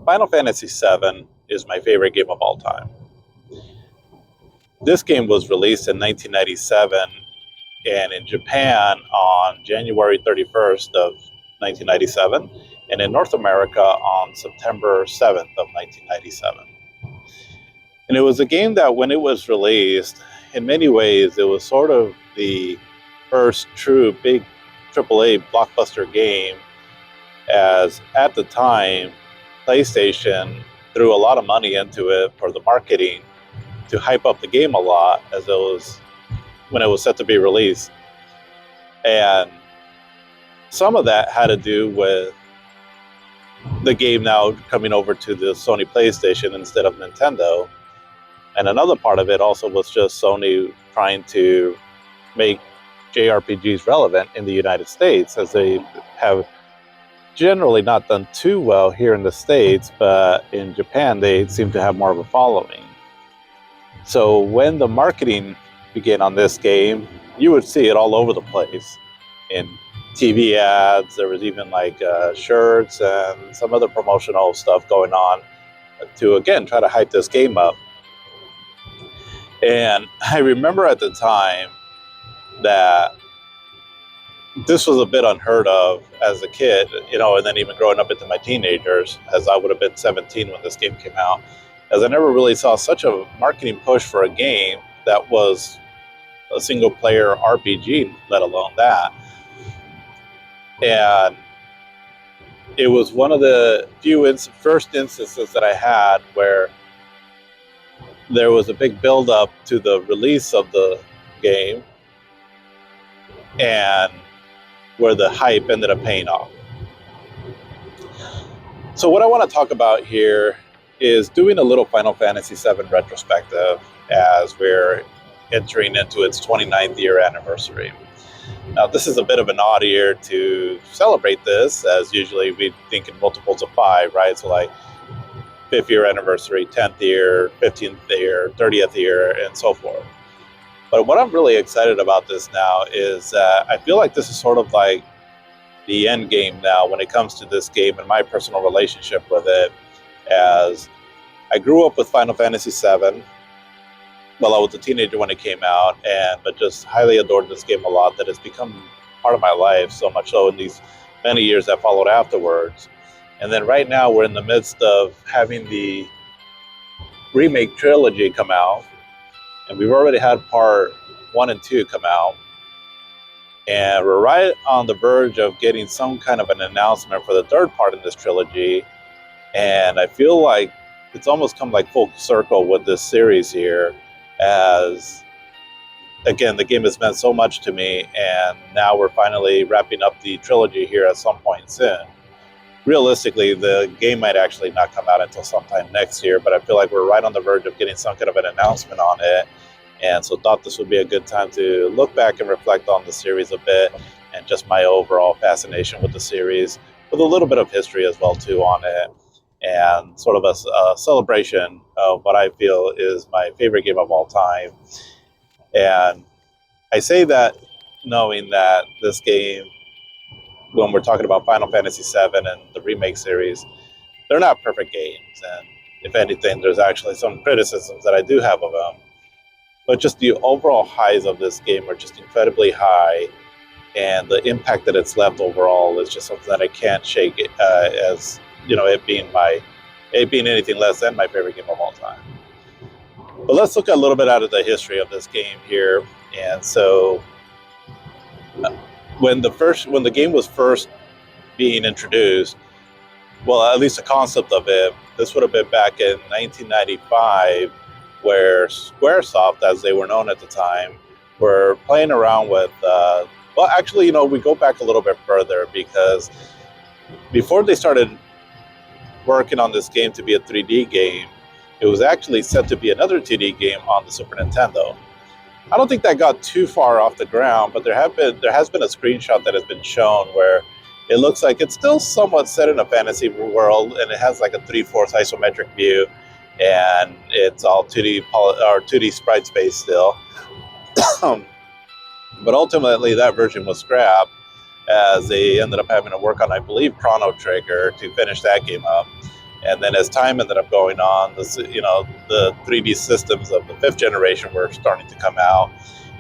Final Fantasy VII is my favorite game of all time. This game was released in 1997 and in Japan on January 31st of 1997 and in North America on September 7th of 1997. And it was a game that when it was released, in many ways, it was sort of the first true big AAA blockbuster game, as at the time, PlayStation threw a lot of money into it for the marketing to hype up the game a lot as it was when it was set to be released. And some of that had to do with the game now coming over to the Sony PlayStation instead of Nintendo. And another part of it also was just Sony trying to make JRPGs relevant in the United States, as they have generally not done too well here in the States, but in Japan they seem to have more of a following. So when the marketing began on this game, you would see it all over the place. In TV ads, there was even like shirts and some other promotional stuff going on to, again, try to hype this game up. And I remember at the time that this was a bit unheard of as a kid, and then even growing up into my teenagers, as I would have been 17 when this game came out, as I never really saw such a marketing push for a game that was a single player RPG, let alone that. And it was one of the first instances that I had where there was a big build-up to the release of the game and where the hype ended up paying off. So what I want to talk about here is doing a little Final Fantasy VII retrospective as we're entering into its 29th year anniversary. Now, this is a bit of an odd year to celebrate this, as usually we think in multiples of 5, right? So like 5th year anniversary, 10th year, 15th year, 30th year, and so forth. But what I'm really excited about this now is I feel like this is sort of like the end game now when it comes to this game and my personal relationship with it, as I grew up with Final Fantasy VII. Well, I was a teenager when it came out, but just highly adored this game a lot, that it's become part of my life, so much so in these many years that followed afterwards. And then right now we're in the midst of having the Remake trilogy come out, and we've already had part 1 and 2 come out. And we're right on the verge of getting some kind of an announcement for the third part in this trilogy. And I feel like it's almost come like full circle with this series here, as, again, the game has meant so much to me, and now we're finally wrapping up the trilogy here at some point soon. Realistically, the game might actually not come out until sometime next year, but I feel like we're right on the verge of getting some kind of an announcement on it. And so thought this would be a good time to look back and reflect on the series a bit, and just my overall fascination with the series, with a little bit of history as well too on it, and sort of a celebration of what I feel is my favorite game of all time. And I say that knowing that this game, when we're talking about Final Fantasy VII and the Remake series, they're not perfect games. And if anything, there's actually some criticisms that I do have of them. But just the overall highs of this game are just incredibly high. And the impact that it's left overall is just something that I can't shake as, it being anything less than my favorite game of all time. But let's look a little bit out of the history of this game here. And so when the game was first being introduced, well, at least the concept of it, this would have been back in 1995, where Squaresoft, as they were known at the time, were playing around with, we go back a little bit further, because before they started working on this game to be a 3D game, it was actually set to be another 2D game on the Super Nintendo. I don't think that got too far off the ground, but there has been a screenshot that has been shown where it looks like it's still somewhat set in a fantasy world, and it has like a 3/4 isometric view, and it's all 2D sprite space still. But ultimately, that version was scrapped, as they ended up having to work on, I believe, Chrono Trigger to finish that game up. And then as time ended up going on, the 3D systems of the fifth generation were starting to come out.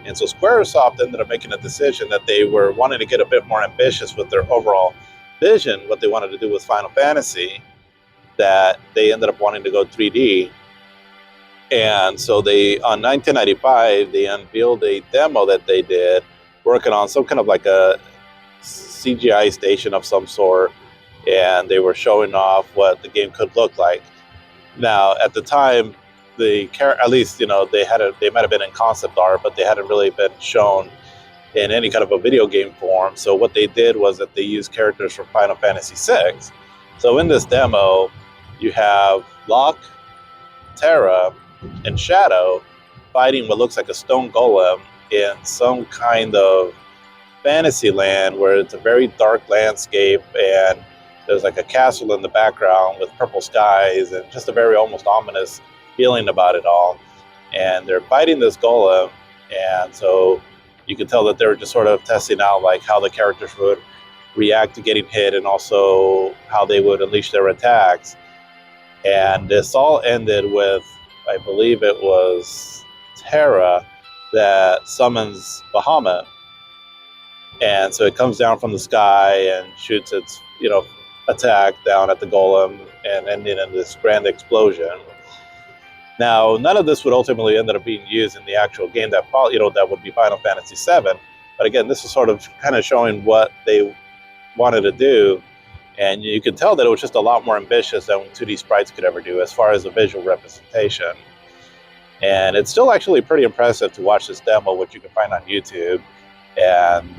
And so Squaresoft ended up making a decision that they were wanting to get a bit more ambitious with their overall vision, what they wanted to do with Final Fantasy, that they ended up wanting to go 3D. And so on 1995, they unveiled a demo that they did working on some kind of like a CGI station of some sort, and they were showing off what the game could look like. Now, at the time, at least they might have been in concept art, but they hadn't really been shown in any kind of a video game form. So what they did was that they used characters from Final Fantasy VI. So in this demo, you have Locke, Terra, and Shadow fighting what looks like a stone golem in some kind of fantasy land where it's a very dark landscape, and there's like a castle in the background with purple skies and just a very almost ominous feeling about it all. And they're fighting this golem, and so you can tell that they were just sort of testing out like how the characters would react to getting hit, and also how they would unleash their attacks. And this all ended with, I believe it was Terra that summons Bahamut. And so it comes down from the sky and shoots its, attack down at the golem, and ending in this grand explosion. Now, none of this would ultimately end up being used in the actual game that would be Final Fantasy VII. But again, this is sort of kind of showing what they wanted to do. And you could tell that it was just a lot more ambitious than 2D sprites could ever do as far as a visual representation. And it's still actually pretty impressive to watch this demo, which you can find on YouTube. And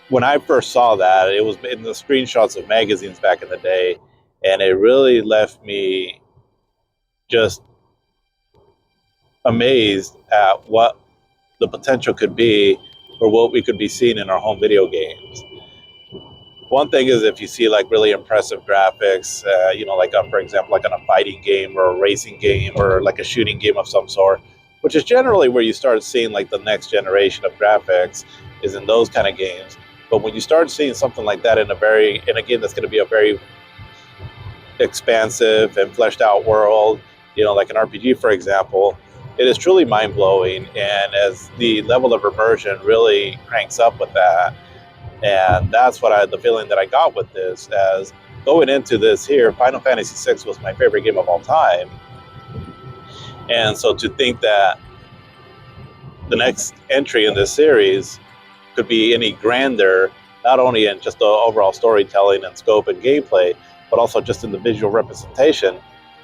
when I first saw that, it was in the screenshots of magazines back in the day, and it really left me just amazed at what the potential could be for what we could be seeing in our home video games. One thing is if you see like really impressive graphics, for example, like on a fighting game or a racing game or like a shooting game of some sort, which is generally where you start seeing like the next generation of graphics is in those kind of games. But when you start seeing something like that in a game that's going to be a very expansive and fleshed out world, like an RPG, for example, it is truly mind blowing. And as the level of immersion really cranks up with that, and that's the feeling that I got with this. As going into this here, Final Fantasy VI was my favorite game of all time. And so to think that the next entry in this series could be any grander, not only in just the overall storytelling and scope and gameplay, but also just in the visual representation,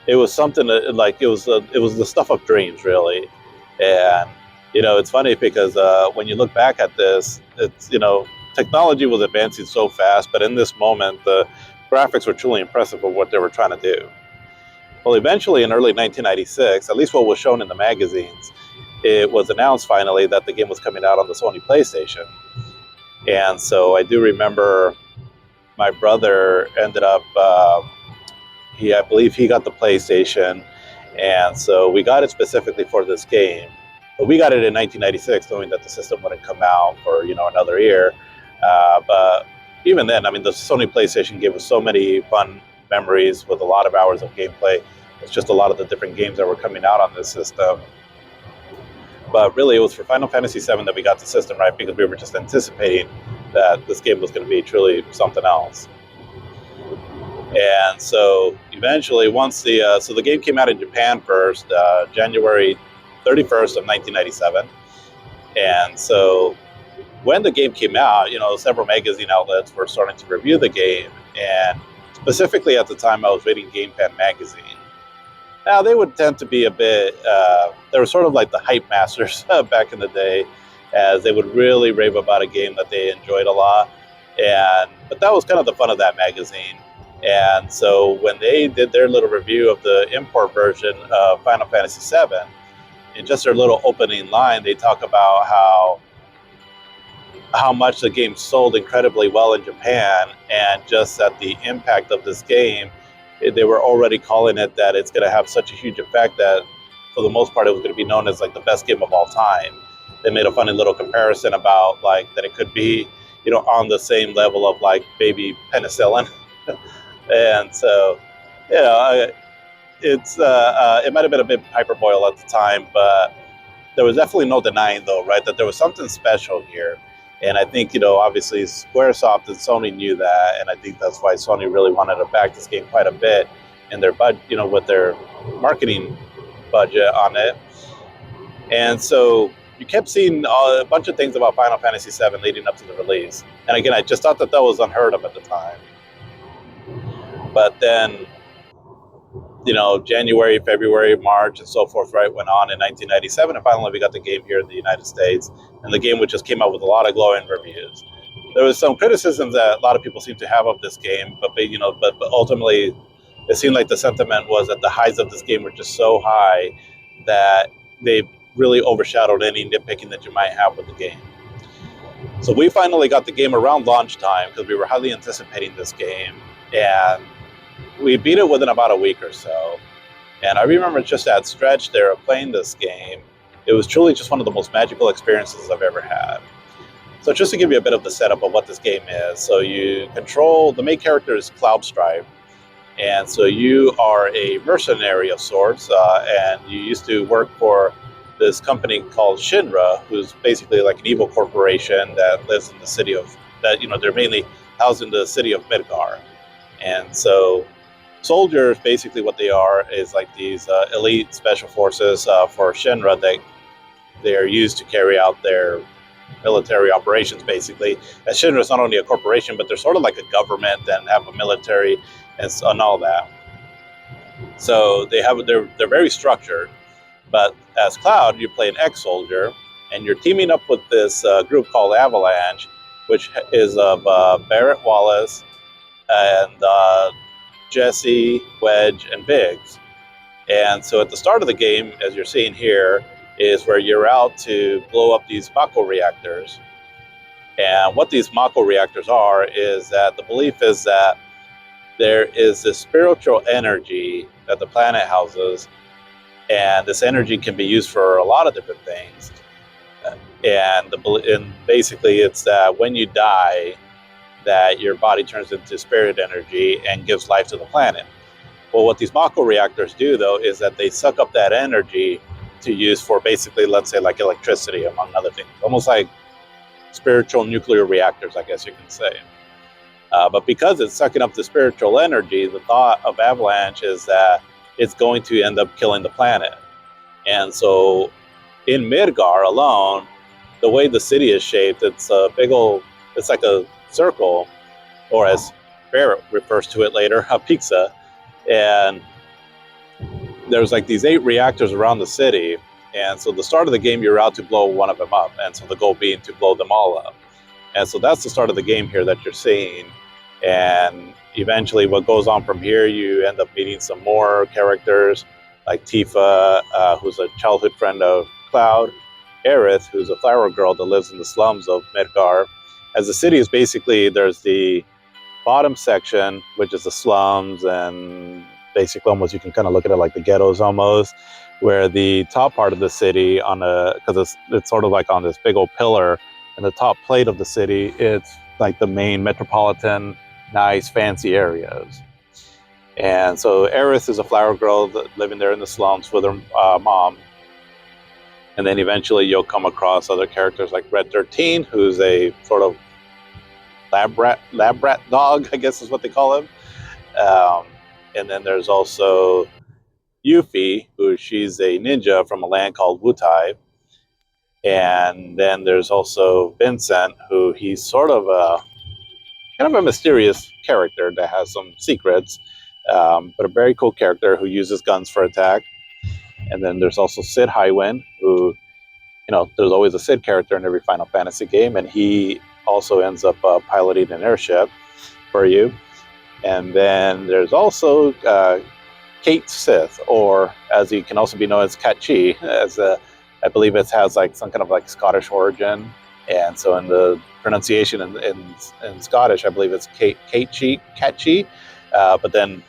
it was something that, it was the stuff of dreams, really. And it's funny because when you look back at this, it's technology was advancing so fast, but in this moment, the graphics were truly impressive of what they were trying to do. Well, eventually in early 1996, at least what was shown in the magazines, it was announced finally that the game was coming out on the Sony PlayStation. And so I do remember my brother ended up, I believe he got the PlayStation, and so we got it specifically for this game. But we got it in 1996, knowing that the system wouldn't come out for another year. But even then, the Sony PlayStation gave us so many fun memories with a lot of hours of gameplay. It's just a lot of the different games that were coming out on this system. But really, it was for Final Fantasy VII that we got the system right, because we were just anticipating that this game was going to be truly something else. And so eventually, once the game came out in Japan first, January 31st of 1997. And so when the game came out, several magazine outlets were starting to review the game. And specifically at the time, I was reading GamePad magazine. Now, they would tend to be a bit, they were sort of like the hype masters back in the day, as they would really rave about a game that they enjoyed a lot. But that was kind of the fun of that magazine. And so when they did their little review of the import version of Final Fantasy VII, in just their little opening line, they talk about how much the game sold incredibly well in Japan, and just that the impact of this game, they were already calling it that it's going to have such a huge effect that for the most part it was going to be known as like the best game of all time. They made a funny little comparison about like that it could be on the same level of like baby penicillin. And so, you know, it might have been a bit hyperbole at the time, but there was definitely no denying, though, right, that there was something special here. And I think, obviously Squaresoft and Sony knew that, and I think that's why Sony really wanted to back this game quite a bit in their budget, with their marketing budget on it. And so you kept seeing a bunch of things about Final Fantasy VII leading up to the release. And again, I just thought that was unheard of at the time. But then, January, February, March, and so forth, right, went on in 1997, and finally we got the game here in the United States, and the game just came out with a lot of glowing reviews. There was some criticisms that a lot of people seem to have of this game, but ultimately, it seemed like the sentiment was that the highs of this game were just so high that they really overshadowed any nitpicking that you might have with the game. So we finally got the game around launch time because we were highly anticipating this game, and we beat it within about a week or so. And I remember just that stretch there of playing this game, it was truly just one of the most magical experiences I've ever had. So just to give you a bit of the setup of what this game is, so you control, the main character is Cloudstripe, and so you are a mercenary of sorts, and you used to work for this company called Shinra, who's basically like an evil corporation that lives in the city of, they're mainly housed in the city of Midgar. And so soldiers, basically what they are is like these elite special forces for Shinra that they are used to carry out their military operations, basically. And Shinra is not only a corporation, but they're sort of like a government and have a military and all that. So they're very structured. But as Cloud, you play an ex-soldier, and you're teaming up with this group called Avalanche, which is of Barrett Wallace and Jesse, Wedge, and Biggs. And so at the start of the game, as you're seeing here, is where you're out to blow up these Mako reactors. And what these Mako reactors are is that the belief is that there is this spiritual energy that the planet houses, and this energy can be used for a lot of different things. And basically it's that when you die, that your body turns into spirit energy and gives life to the planet. Well, what these Mako reactors do, though, is that they suck up that energy to use for basically, let's say, like electricity, among other things. Almost like spiritual nuclear reactors, I guess you can say. But because it's sucking up the spiritual energy, the thought of Avalanche is that it's going to end up killing the planet. And so in Midgar alone, the way the city is shaped, it's like a circle, or as Barrett refers to it later, a pizza. And there's like these 8 reactors around the city. And so the start of the game, you're out to blow one of them up. And so the goal being to blow them all up. And so that's the start of the game here that you're seeing. And eventually what goes on from here, you end up meeting some more characters like Tifa, who's a childhood friend of Cloud, Aerith, who's a flower girl that lives in the slums of Midgar. As the city is basically, there's the bottom section, which is the slums, and basically almost you can kind of look at it like the ghettos almost, where the top part of the city because it's sort of like on this big old pillar, and the top plate of the city, it's like the main metropolitan, nice, fancy areas. And so Aerith is a flower girl living there in the slums with her mom. And then eventually you'll come across other characters like Red 13, who's a sort of lab rat dog, I guess is what they call him. And then there's also Yuffie, she's a ninja from a land called Wutai. And then there's also Vincent, who he's sort of kind of a mysterious character that has some secrets, but a very cool character who uses guns for attack. And then there's also Sid Highwind, who, there's always a Sid character in every Final Fantasy game, and he also ends up piloting an airship for you. And then there's also Kate Sith, or as he can also be known as Cat Chi, I believe it has like some kind of like Scottish origin. And so in the pronunciation in Scottish, I believe it's Cat Chi. But then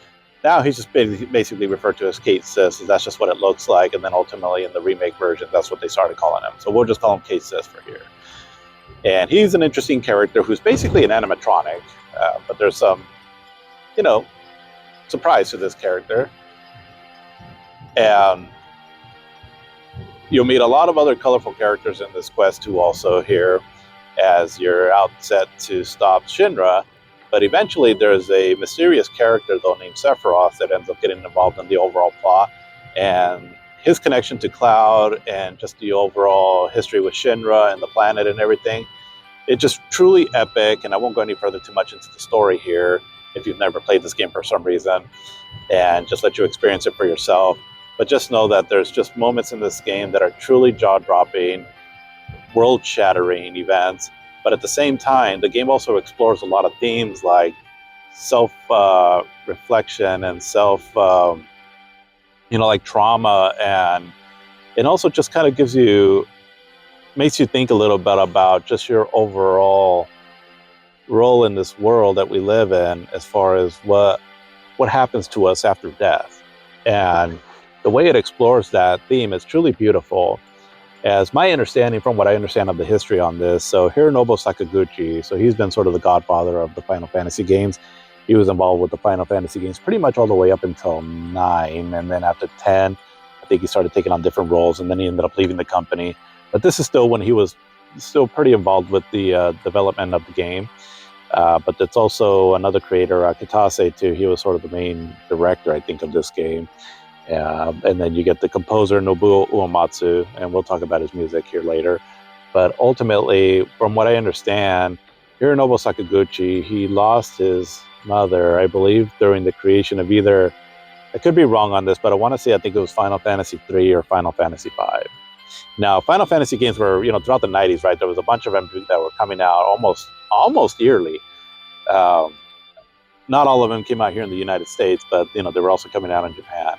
now he's just basically referred to as Kate Sith, so that's just what it looks like. And then ultimately in the remake version, that's what they started calling him. So we'll just call him Kate Sith for here. And he's an interesting character who's basically an animatronic, but there's some, surprise to this character. And you'll meet a lot of other colorful characters in this quest too also here, as you're out set to stop Shinra. But eventually there's a mysterious character, though, named Sephiroth that ends up getting involved in the overall plot. And his connection to Cloud and just the overall history with Shinra and the planet and everything, it's just truly epic. And I won't go any further too much into the story here if you've never played this game for some reason, and just let you experience it for yourself. But just know that there's just moments in this game that are truly jaw-dropping, world-shattering events. But at the same time, the game also explores a lot of themes like self-reflection and like trauma, and it also just kind of makes you think a little bit about just your overall role in this world that we live in, as far as what happens to us after death. And the way it explores that theme is truly beautiful. As my understanding, from what I understand of the history on this, so Hironobu Sakaguchi, so he's been sort of the godfather of the Final Fantasy games. He was involved with the Final Fantasy games pretty much all the way up until 9, and then after 10, I think he started taking on different roles, and then he ended up leaving the company. But this is still when he was still pretty involved with the development of the game. But it's also another creator, Kitase, too. He was sort of the main director, I think, of this game. And then you get the composer Nobuo Uematsu, and we'll talk about his music here later. But ultimately, from what I understand, Hironobu Sakaguchi, he lost his mother, I believe, during the creation of either, I could be wrong on this, but I think it was Final Fantasy III or Final Fantasy V. Now, Final Fantasy games were, throughout the 90s, right? There was a bunch of them that were coming out almost yearly. Not all of them came out here in the United States, but, they were also coming out in Japan.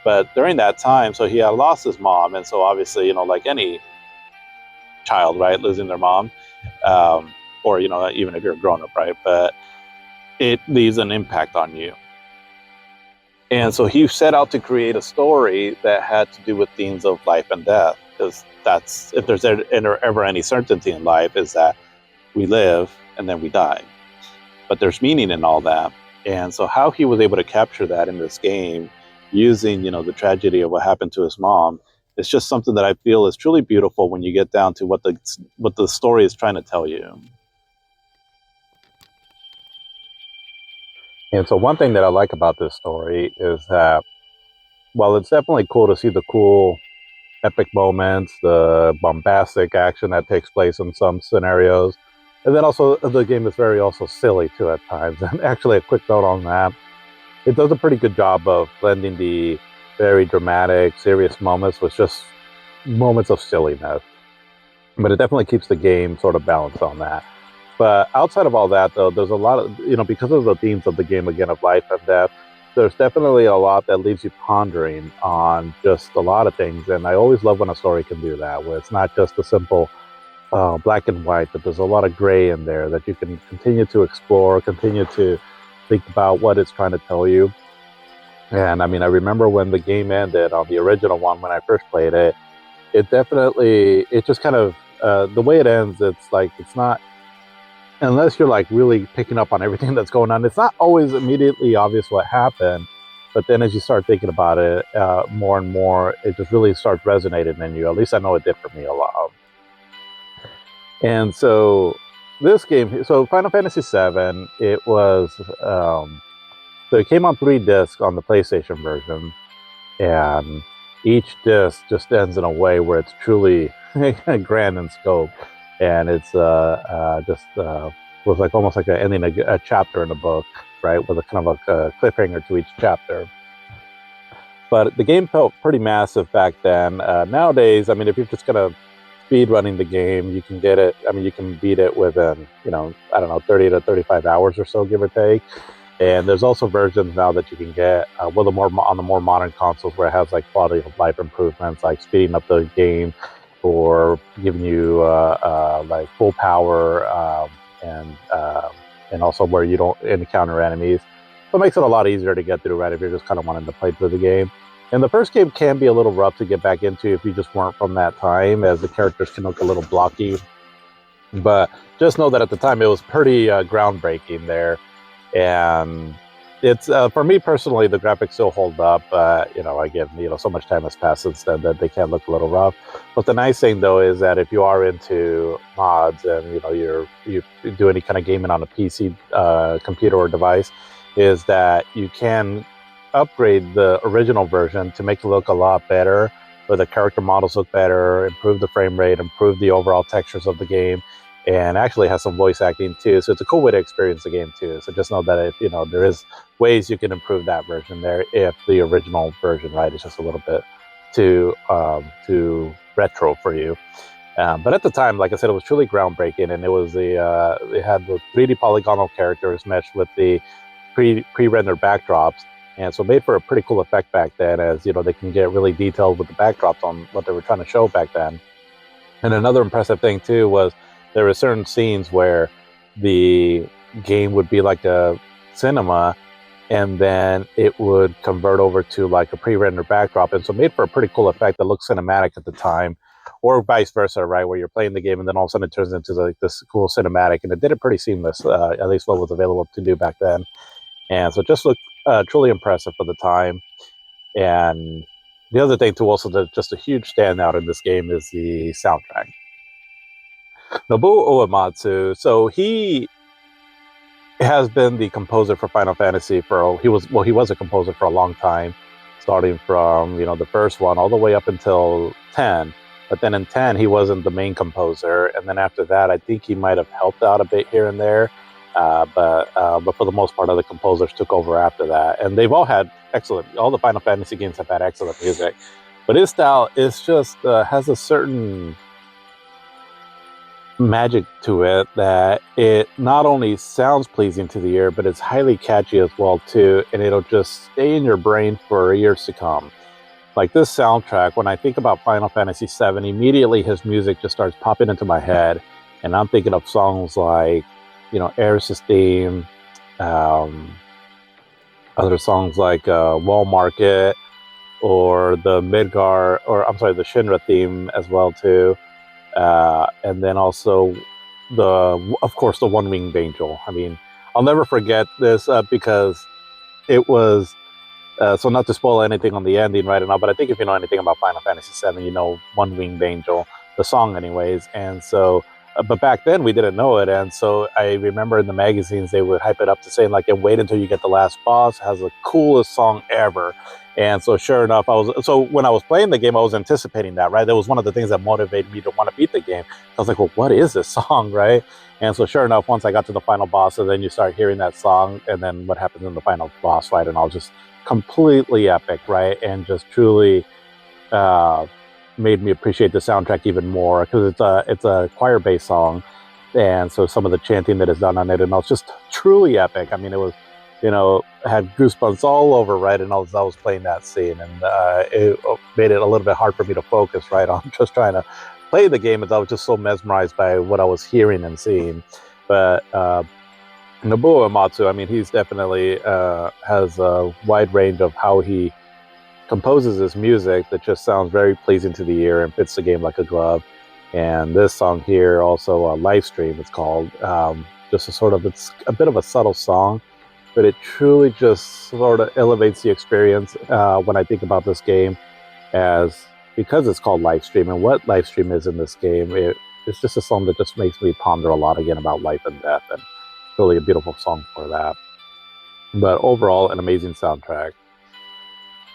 But during that time, so he had lost his mom, and so obviously, like any child, right, losing their mom, or, even if you're a grown-up, right, but it leaves an impact on you. And so he set out to create a story that had to do with themes of life and death, because that's, if there's ever any certainty in life, is that we live and then we die. But there's meaning in all that. And so how he was able to capture that in this game, using, the tragedy of what happened to his mom, it's just something that I feel is truly beautiful when you get down to what the story is trying to tell you. And so one thing that I like about this story is that, while it's definitely cool to see the cool, epic moments, the bombastic action that takes place in some scenarios, and then also the game is very also silly too at times. And actually, a quick note on that, it does a pretty good job of blending the very dramatic, serious moments with just moments of silliness. But it definitely keeps the game sort of balanced on that. But outside of all that, though, there's a lot of, because of the themes of the game, again, of life and death, there's definitely a lot that leaves you pondering on just a lot of things. And I always love when a story can do that, where it's not just a simple black and white, but there's a lot of gray in there that you can continue to explore, continue to think about what it's trying to tell you. And I mean, I remember when the game ended on the original one, when I first played it, it just kind of, the way it ends, it's not, unless you're like really picking up on everything that's going on, it's not always immediately obvious what happened. But then as you start thinking about it more and more, it just really starts resonating in you. At least I know it did for me a lot. And so this game, so Final Fantasy VII, it was, so it came on 3 discs on the PlayStation version, and each disc just ends in a way where it's truly grand in scope, and it's was like almost like ending a chapter in a book, right, with a kind of a cliffhanger to each chapter. But the game felt pretty massive back then. Nowadays, I mean, if you're just gonna speed running the game, you can get it. I mean, you can beat it within, 30 to 35 hours or so, give or take. And there's also versions now that you can get on the more modern consoles, where it has like quality of life improvements, like speeding up the game or giving you like full power, and also where you don't encounter enemies. So it makes it a lot easier to get through, right, if you're just kind of wanting to play through the game. And the first game can be a little rough to get back into if you just weren't from that time, as the characters can look a little blocky. But just know that at the time it was pretty groundbreaking there. And It's for me personally, the graphics still hold up. Again, so much time has passed since then that they can look a little rough. But the nice thing though is that if you are into mods and you do any kind of gaming on a PC, computer or device, is that you can upgrade the original version to make it look a lot better, where the character models look better, improve the frame rate, improve the overall textures of the game, and actually has some voice acting too. So it's a cool way to experience the game too. So just know that there is ways you can improve that version there if the original version, right, is just a little bit too retro for you. But at the time, like I said, it was truly groundbreaking, and it had the 3D polygonal characters meshed with the pre-rendered backdrops, and so made for a pretty cool effect back then. As they can get really detailed with the backdrops on what they were trying to show back then. And another impressive thing too was there were certain scenes where the game would be like a cinema, and then it would convert over to like a pre-rendered backdrop, and so made for a pretty cool effect that looked cinematic at the time, or vice versa, right? Where you're playing the game and then all of a sudden it turns into like this cool cinematic, and it did it pretty seamless, at least what was available to do back then, and so it just looked truly impressive for the time. And the other thing too, also just a huge standout in this game is the soundtrack. Nobuo Uematsu, so he has been the composer for Final Fantasy he was a composer for a long time, starting from the first one all the way up until 10. But then in 10 he wasn't the main composer, and then after that I think he might have helped out a bit here and there. But for the most part, other composers took over after that, and they've all had all the Final Fantasy games have had excellent music. But his style is just has a certain magic to it that it not only sounds pleasing to the ear, but it's highly catchy as well too, and it'll just stay in your brain for years to come. Like this soundtrack, when I think about Final Fantasy VII, immediately his music just starts popping into my head, and I'm thinking of songs like, Eris's theme, other songs like Wall Market, or the the Shinra theme as well too, and then also of course, the One Winged Angel. I mean, I'll never forget this because it was. So not to spoil anything on the ending right now, but I think if you know anything about Final Fantasy VII, you know One Winged Angel, the song anyways. And so, but back then we didn't know it. And so I remember in the magazines, they would hype it up to saying like, and wait until you get the last boss, it has the coolest song ever. And so sure enough, when I was playing the game, I was anticipating that, right? That was one of the things that motivated me to want to beat the game. I was like, well, what is this song, right? And so sure enough, once I got to the final boss, and then you start hearing that song, and then what happens in the final boss fight, and I'll just completely epic, right? And just truly made me appreciate the soundtrack even more, because it's a choir-based song, and so some of the chanting that is done on it, and it's just truly epic. I mean, it was, had goosebumps all over, right? And I was playing that scene, and it made it a little bit hard for me to focus, right, on just trying to play the game, as I was just so mesmerized by what I was hearing and seeing. But Nobuo Uematsu, I mean, he's definitely has a wide range of how he composes his music that just sounds very pleasing to the ear and fits the game like a glove. And this song here, also a live stream, it's called. It's a bit of a subtle song, but it truly just sort of elevates the experience when I think about this game, because it's called live stream, and what live stream is in this game. It's just a song that just makes me ponder a lot again about life and death, and really a beautiful song for that. But overall, an amazing soundtrack.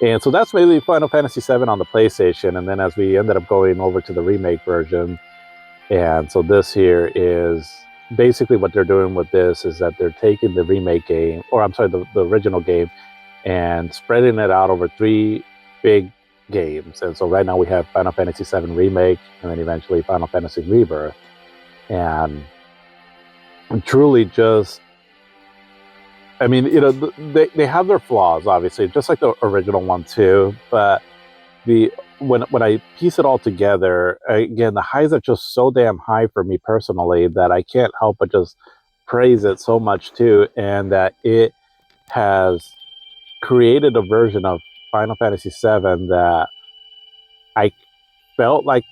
And so that's mainly Final Fantasy VII on the PlayStation. And then as we ended up going over to the remake version, and so this here is basically what they're doing with this is that they're taking the remake game, or I'm sorry, the original game, and spreading it out over 3 big games. And so right now we have Final Fantasy VII Remake, and then eventually Final Fantasy Rebirth. And truly just, I mean, they have their flaws, obviously, just like the original one too. But when I piece it all together, again, the highs are just so damn high for me personally that I can't help but just praise it so much too, and that it has created a version of Final Fantasy VII that I felt like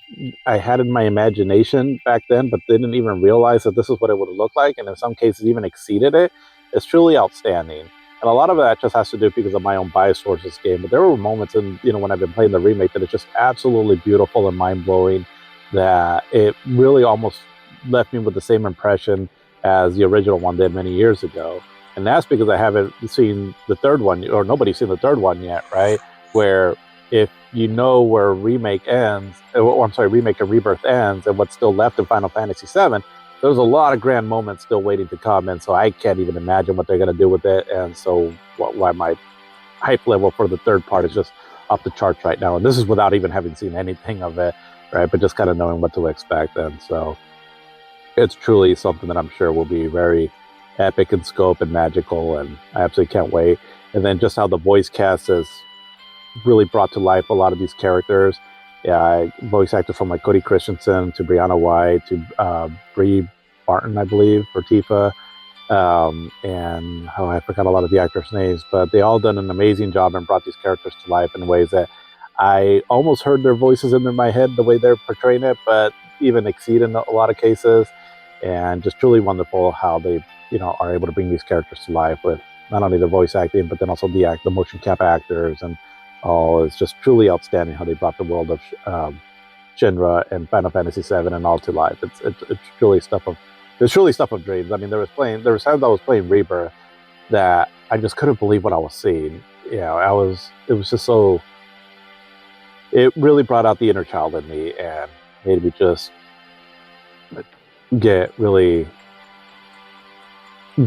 I had in my imagination back then, but didn't even realize that this is what it would look like, and in some cases even exceeded it. It's truly outstanding. And a lot of that just has to do because of my own bias towards this game. But there were moments in, when I've been playing the remake that it's just absolutely beautiful and mind blowing, that it really almost left me with the same impression as the original one did many years ago. And that's because I haven't seen the third one, or nobody's seen the third one yet, right? Where if you know where remake ends, or I'm sorry, remake and rebirth ends, and what's still left in Final Fantasy VII, there's a lot of grand moments still waiting to come, and so I can't even imagine what they're going to do with it. And so, why my hype level for the third part is just off the charts right now. And this is without even having seen anything of it, right? But just kind of knowing what to expect. And so, it's truly something that I'm sure will be very epic in scope and magical, and I absolutely can't wait. And then just how the voice cast has really brought to life a lot of these characters. Yeah, voice actors from like Cody Christensen to Brianna White to Brie Barton, I believe, for Tifa. And I forgot a lot of the actors' names, but they all done an amazing job and brought these characters to life in ways that I almost heard their voices in my head the way they're portraying it, but even exceed in a lot of cases. And just truly wonderful how they, are able to bring these characters to life with not only the voice acting, but then also the motion cap actors, and all. It's just truly outstanding how they brought the world of Shinra and Final Fantasy VII and all to life. It's truly stuff of dreams. I mean, there was times I was playing Rebirth that I just couldn't believe what I was seeing. It was just so. It really brought out the inner child in me and made me just get really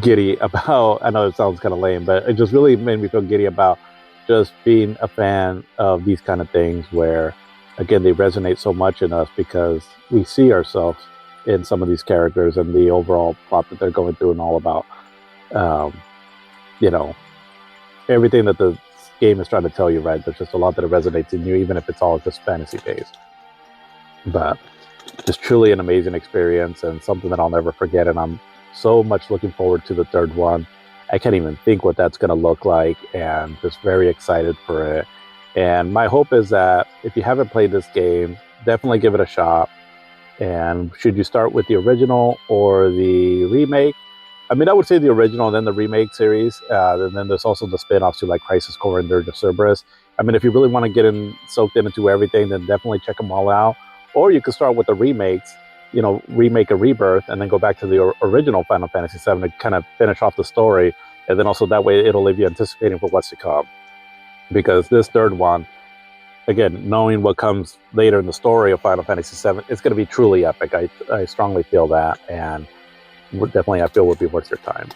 giddy about. I know it sounds kind of lame, but it just really made me feel giddy about just being a fan of these kind of things where, again, they resonate so much in us because we see ourselves in some of these characters and the overall plot that they're going through and all about, everything that the game is trying to tell you, right? There's just a lot that resonates in you, even if it's all just fantasy based. But just truly an amazing experience and something that I'll never forget. And I'm so much looking forward to the third one. I can't even think what that's going to look like, and just very excited for it. And my hope is that if you haven't played this game, definitely give it a shot. And should you start with the original or the remake? I mean, I would say the original and then the remake series. And then there's also the spin-offs to like Crisis Core and Dirge of Cerberus. I mean, if you really want to get soaked into everything, then definitely check them all out. Or you could start with the remakes, remake a Rebirth, and then go back to the original Final Fantasy VII to kind of finish off the story. And then also that way it'll leave you anticipating for what's to come. Because this third one, again, knowing what comes later in the story of Final Fantasy VII, it's going to be truly epic. I strongly feel that, and definitely I feel would be worth your time.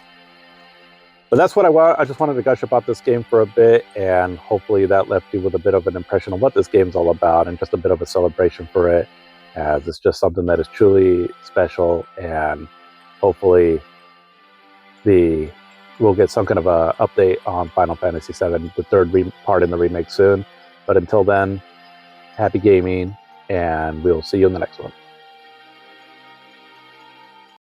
But that's what I want. I just wanted to gush about this game for a bit, and hopefully that left you with a bit of an impression of what this game's all about, and just a bit of a celebration for it, as it's just something that is truly special, and hopefully we'll get some kind of a update on Final Fantasy VII, the third part in the remake soon. But until then, happy gaming, and we'll see you in the next one.